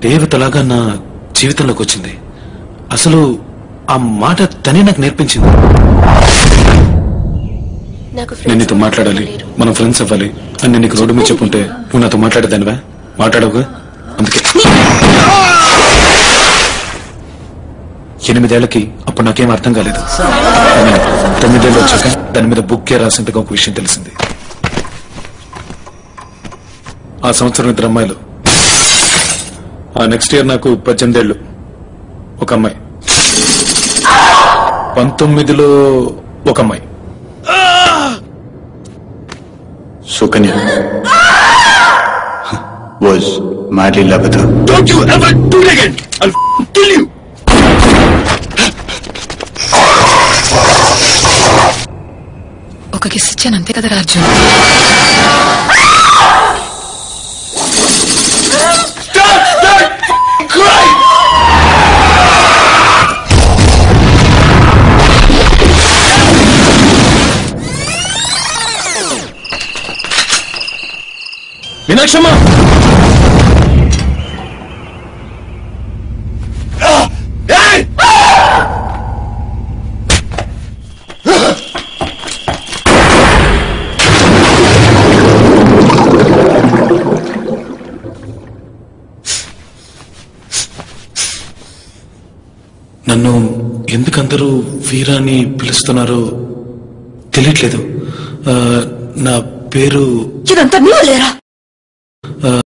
దేవతలాగా నా జీవితంలోకి వచ్చింది. అసలు ఆ మాట తనే నాకు నేర్పించింది. నేను నీతో మాట్లాడాలి, మనం ఫ్రెండ్స్ అవ్వాలి అని నేను నీకు రోడ్డు మీద చెప్పుంటే నువ్వు నాతో మాట్లాడేదానివా? మాట్లాడవుగా. అందుకే 8 ఏళ్లకి అప్పుడు నాకేం అర్థం కాలేదు. 9 ఏళ్ళు వచ్చాక దాని మీద బుక్కే రాసేంతగా ఒక విషయం తెలిసింది. ఆ సంవత్సరం 2 అమ్మాయిలు. ఆ నెక్స్ట్ ఇయర్ నాకు 18 ఏళ్ళు, ఒక అమ్మాయి. 19లో ఒక అమ్మాయి. Sukanya was madly in love with her. Don't you ever do it again! I'll kill you! ఒక కిస్ ఇచ్చాను అంతే కదా రాజు. మీనాక్షమ్మ, నన్ను ఎందుకందరూ వీరాని పిలుస్తున్నారో తెలియట్లేదు. నా పేరు ఇదంతా నువ్వు లేరా?